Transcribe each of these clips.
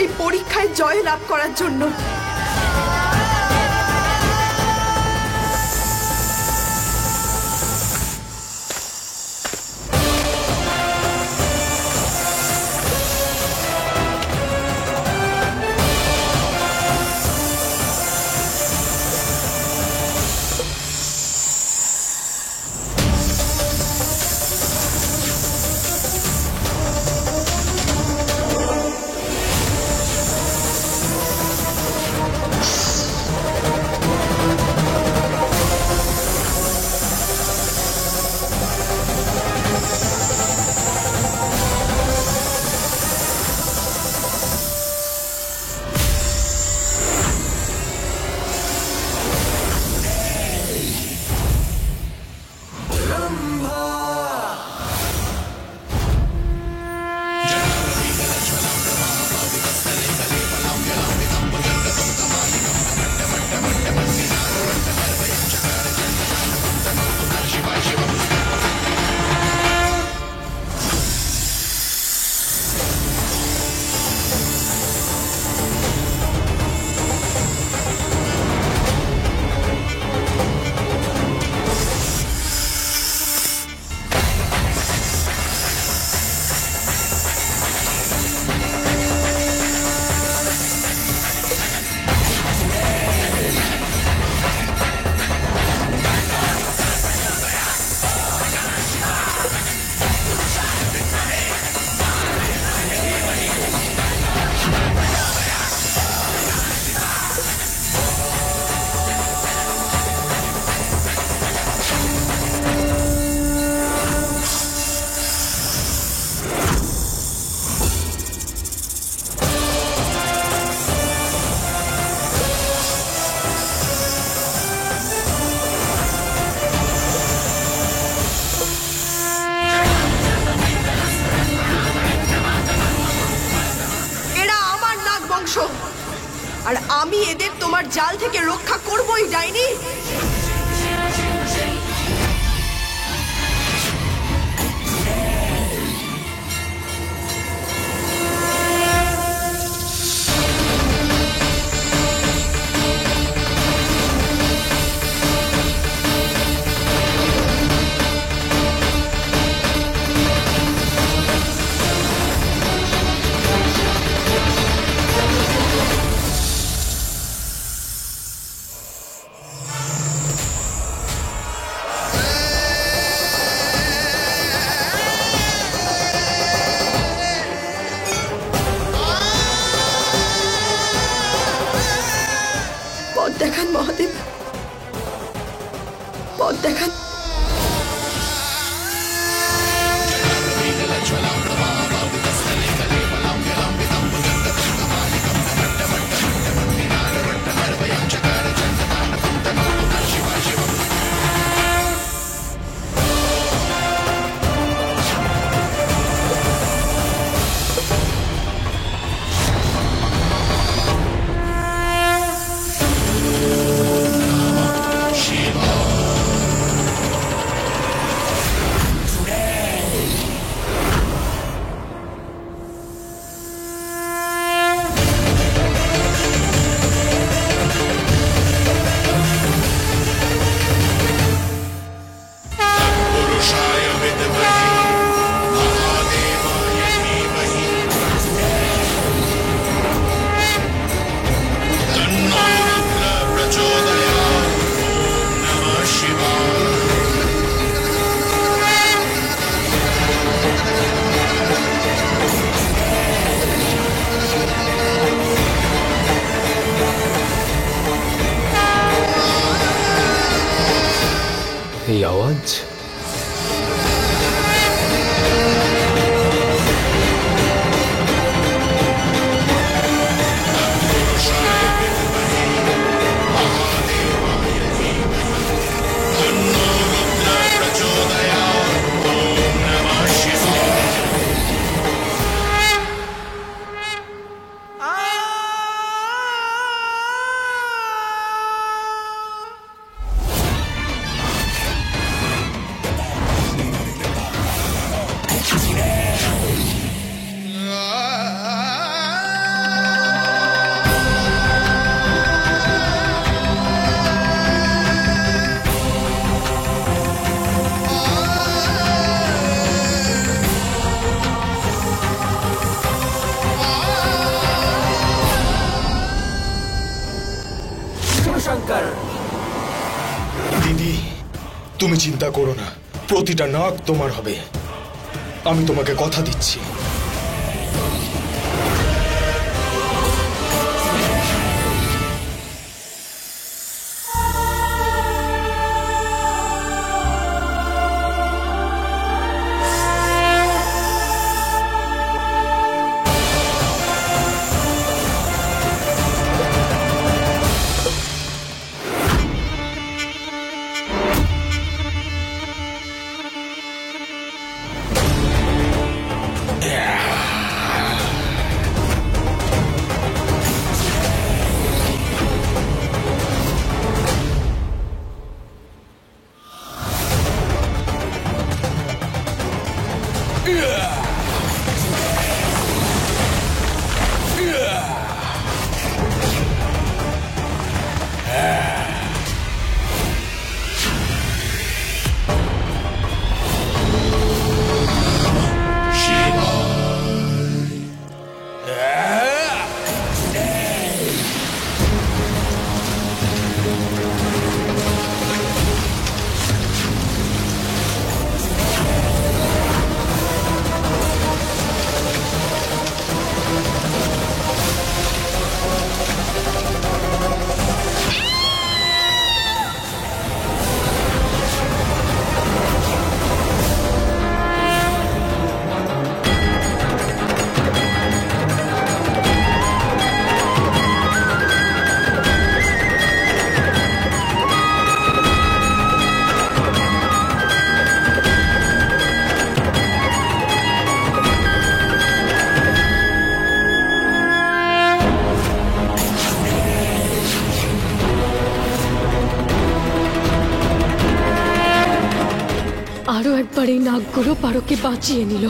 এই পরীক্ষায় জয় লাভ করার জন্য। আর আমি এদের তোমার জাল থেকে রক্ষা করবই, ডাইনি। পথ দেখান মহাদেব, পথ দেখান। এই আওয়াজ তুমি চিন্তা করো না, প্রতিটা নাক তোমার হবে, আমি তোমাকে কথা দিচ্ছি। আরো একবার এই নাগগুলো পারোকে বাঁচিয়ে নিল।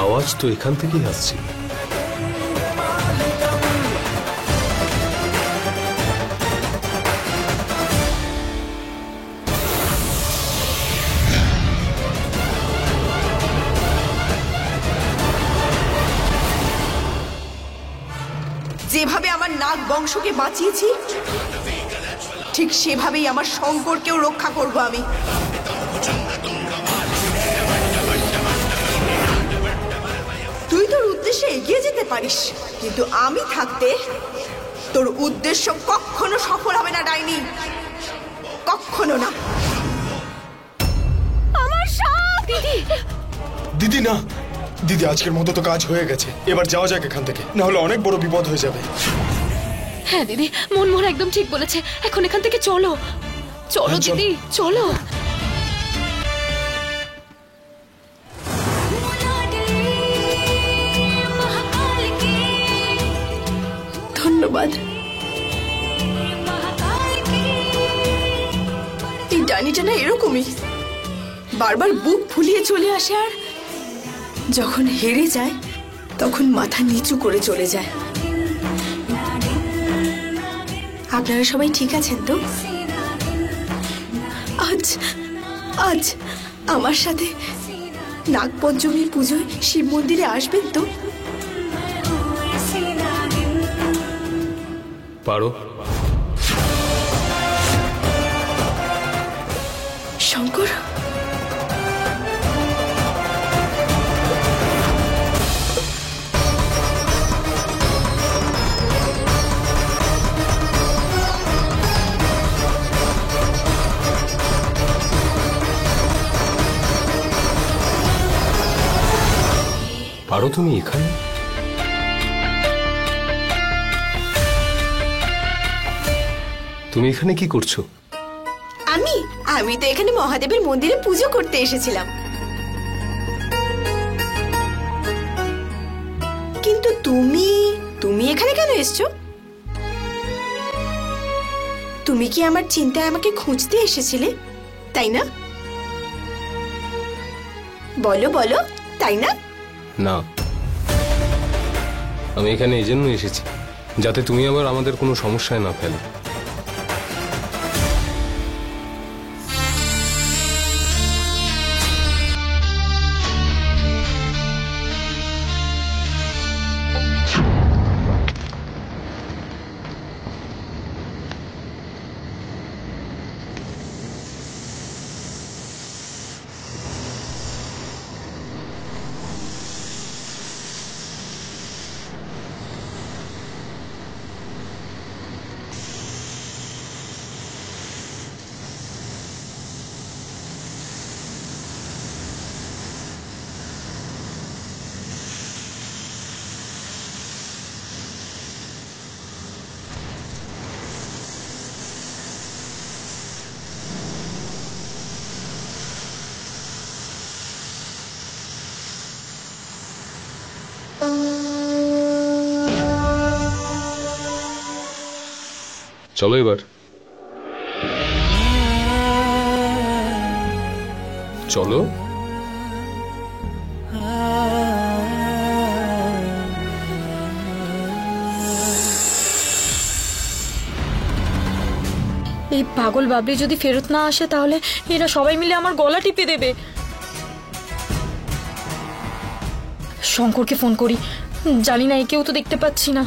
আওয়াজ তো এখান থেকেই আসছে। যেভাবে আমার নাগ বংশকে বাঁচিয়েছি, ঠিক সেভাবেই আমার শঙ্করকেও রক্ষা করব আমি। তুই তোর উদ্দেশ্যে এগিয়ে যেতে পারিস, কিন্তু আমি থাকতে তোর উদ্দেশ্য কখনো সফল হবে না ডাইনি, কখনো না। আমার সাপ! দিদি! দিদি না, দিদি আজকের মতো তো কাজ হয়ে গেছে, এবার যাওয়া যাক এখান থেকে, না হলে অনেক বড় বিপদ হয়ে যাবে। হ্যাঁ দিদি, মনমোহন একদম ঠিক বলেছে, এখন এখান থেকে চলো। চলো চলো। দিদি, চলো। ধন্যবাদ। এই ডাইনিটা না এরকমই, বারবার বুক ফুলিয়ে চলে আসে, আর যখন হেরে যায় তখন মাথা নিচু করে চলে যায়। আপনারা সবাই ঠিক আছেন তো? আজ আজ আমার সাথে নাগপঞ্চমীর পুজোয় শিব মন্দিরে আসবেন তো? পারো। শঙ্কর, পারো তুমি এখানে? তুমি এখানে কি করছো? আমি আমি তো এখানে মহাদেবের মন্দিরে পুজো করতে এসেছিলাম। কিন্তু তুমি তুমি এখানে কেন এসছো? তুমি কি আমার চিন্তায় আমাকে খুঁজতে এসেছিলে, তাই না? বলো বলো, তাই না? না। আমি এখানে এই জন্য এসেছি যাতে তুমি আবার আমাদের কোনো সমস্যায় না ফেলো। চলো এবার চলো। এই পাগল বাবলি যদি ফেরত না আসে তাহলে এরা সবাই মিলে আমার গলা টিপে দেবে। শঙ্করকে ফোন করি, জানি না একেও তো দেখতে পাচ্ছি না।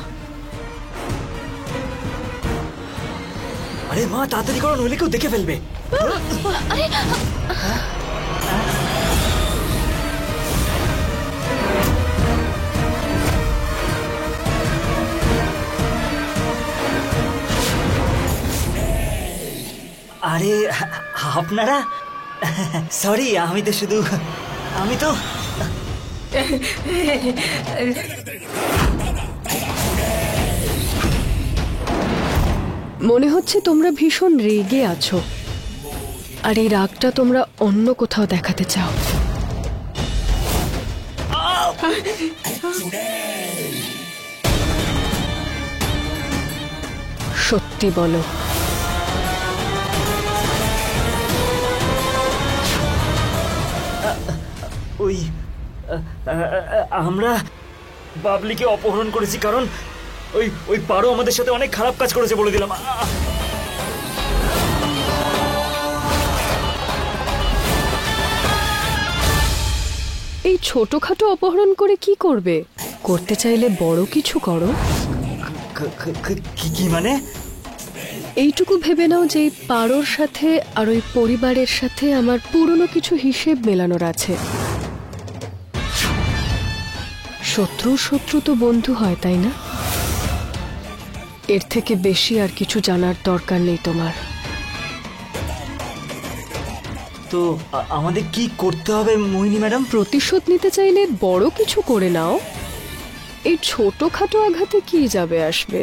আরে মা তাড়াতাড়ি করো, নইলে কেউ দেখে ফেলবে। আরে আপনারা, সরি, আমি তো মনে হচ্ছে তোমরা ভীষণ রেগে আছো, আর এই রাগটা তোমরা অন্য কোথাও দেখাতে চাও। সত্যি বলো, ওই আমরা বাবলিকে অপহরণ করেছি, কারণ ওই পারো আমাদের সাথে অনেক খারাপ কাজ করেছে বলে দিলাম। এই ছোটখাটো অপহরণ করে কি করবে? করতে চাইলে বড় কিছু করো। কি মানে? এইটুকু ভেবে নাও যে এই পারোর সাথে আর ওই পরিবারের সাথে আমার পুরনো কিছু হিসেব মেলানোর আছে। শত্রু তো বন্ধু হয়, তাই না? এর থেকে বেশি আর কিছু জানার দরকার নেই তোমার। তো আমাদের কি করতে হবে মোহিনী ম্যাডাম? প্রতিশোধ নিতে চাইলে বড় কিছু করে নাও। এই ছোটখাটো আঘাতে কি যাবে আসবে?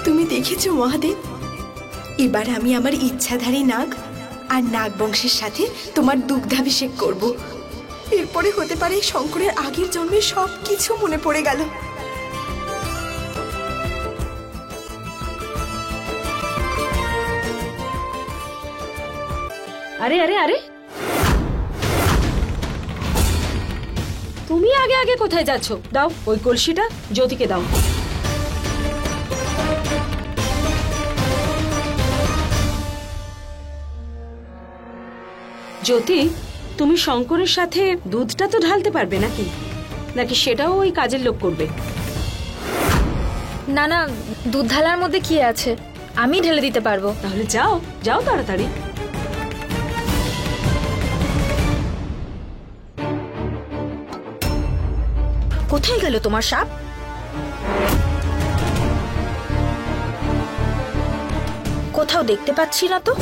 তুমি দেখেছো মহাদেব, এবার আমি আমার ইচ্ছাধারী নাগ আর নাগ বংশের সাথে তোমার দুগ্ধাভিষেক করব। এরপরে হতে পারে শঙ্করের আগের জন্মের সব কিছু মনে পড়ে গেল। আরে আরে আরে, তুমি আগে আগে কোথায় যাচ্ছ? দাও ওই কলসিটা, জ্যোতিকে দাও। জ্যোতি, তুমি শঙ্করের সাথে দুধটা তো ঢালতে পারবে নাকি? নাকি সেটাও ওই কাজের লোক করবে? না না, দুধ ঢালার মধ্যে কি আছে, আমি ঢেলে দিতে পারবো। তাহলে যাও যাও তাড়াতাড়ি। কোথায় গেল তোমার সাপ? কোথাও দেখতে পাচ্ছি না তো।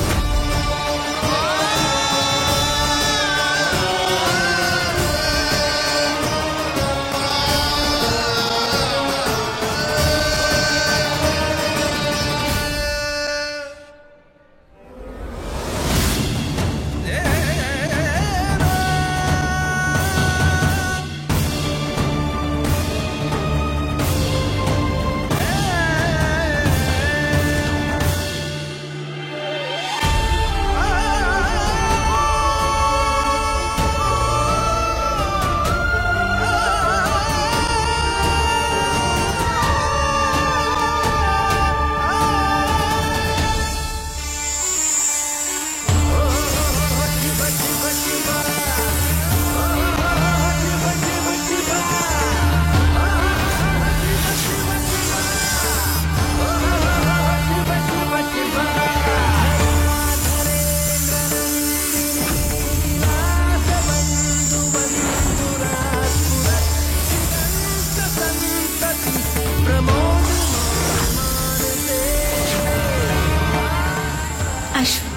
আসুন।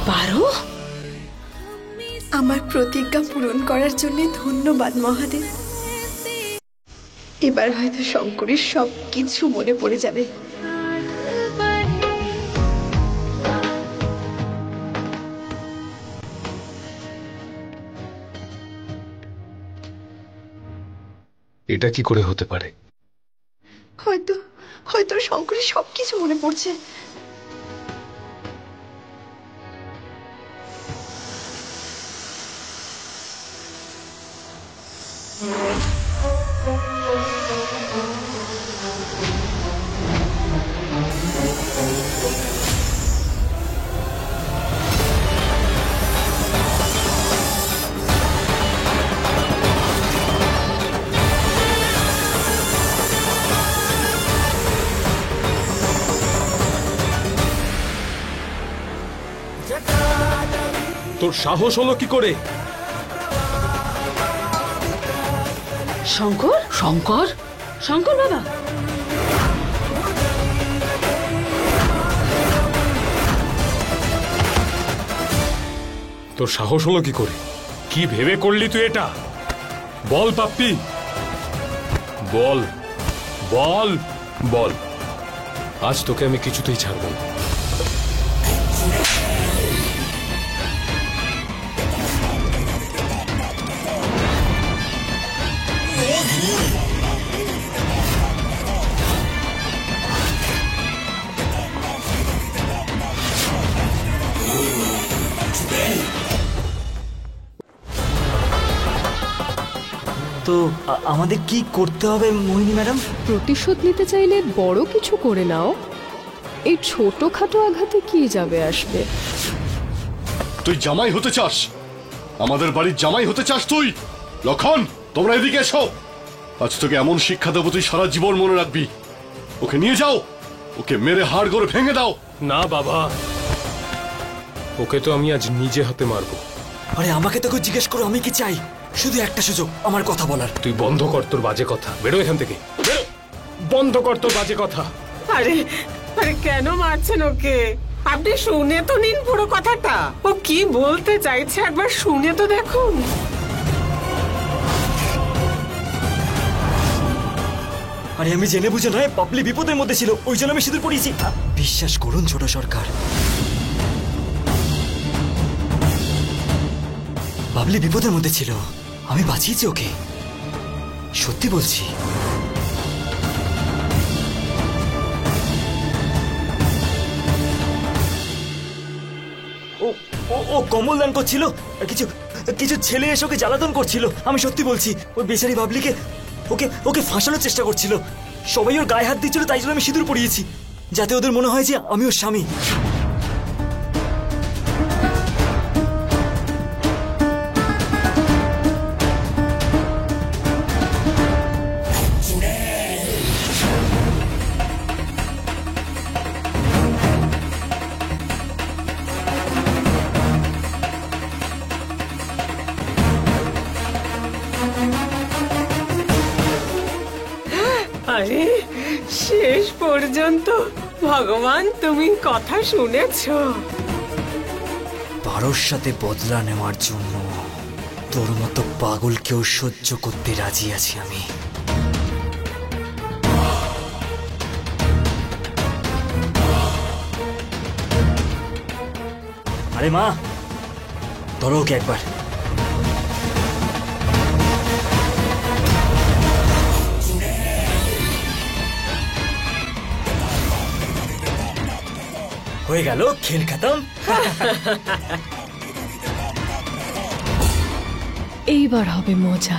পারো? আমার প্রতিজ্ঞা পূরণ করার জন্য ধন্যবাদ মহাদেব। এবার হয়তো শঙ্করের সব কিছু মনে পড়ে যাবে। এটা কি করে হতে পারে? হয়তো হয়তো শঙ্করের সব কিছু মনে পড়ছে। তোর সাহস হলো কি করে? শঙ্কর? শঙ্কর? শঙ্কর বাবা? তোর সাহস হলো কি করে? কি ভেবে করলি তুই এটা? বল পাপ্পি, বল বল বল। আজ তোকে আমি কিছুতেই ছাড়ব না। তো আমাদের কি করতে হবে মোহিনী ম্যাডাম? প্রতিশোধ নিতে চাইলে বড় কিছু করে নাও। এই ছোটখাটো আঘাতে কি যাবে আসবে? তুই জামাই হতে চাস? আমাদের বাড়ির জামাই হতে চাস তুই? লক্ষণ, তোমরা এদিকে এসো। আজ তোকে এমন শিক্ষা দেবো তুই সারা জীবন মনে রাখবি। ওকে নিয়ে যাও, ওকে মেরে হাড় করে ভেঙে দাও। না বাবা, ওকে তো আমি আজ নিজে হাতে মারবো। আরে আমাকে তোকে জিজ্ঞেস করো আমি কি চাই? শুধু একটা সুযোগ আমার কথা বলার। তুই বন্ধ কর তোর বাজে কথা। বেরো এখান থেকে, বেরো। বন্ধ কর তোর বাজে কথা। আরে আরে কেন মারছেন ওকে? আপনি শুনে তো নিন পুরো কথাটা। ও কি বলতে চাইছে একবার শুনে তো দেখুন। আরে আমি জেনে বুঝে নয়, পাবলি বিপদের মধ্যে ছিল, ওই জন্য আমি সিঁদুর পরিয়েছি। বিশ্বাস করুন ছোট সরকার, বাবলি বিপদের মধ্যে ছিল, আমি বাঁচিয়েছি ওকে, সত্যি বলছি। ও ও ও কমল দান করছিল, কিছু কিছু ছেলে এসে ওকে জ্বালাতন করছিল, আমি সত্যি বলছি। ওই বেচারি বাবলিকে ওকে ওকে ফাঁসানোর চেষ্টা করছিল, সবাই ওর গায়ে হাত দিচ্ছিল, তাই জন্য আমি সিঁদুর পরিয়েছি, যাতে ওদের মনে হয় যে আমি ওর স্বামী। আরে শেষ পর্যন্ত ভগবান তুমি কথা শুনেছো। পারোর সাথে বদলা নেওয়ার জন্য তোর মতো পাগলকেও সহ্য করতে রাজি আছি আমি। আরে মা, ধরো ওকে একবার। হয়ে গেল খেল খতম। এইবার হবে মজা।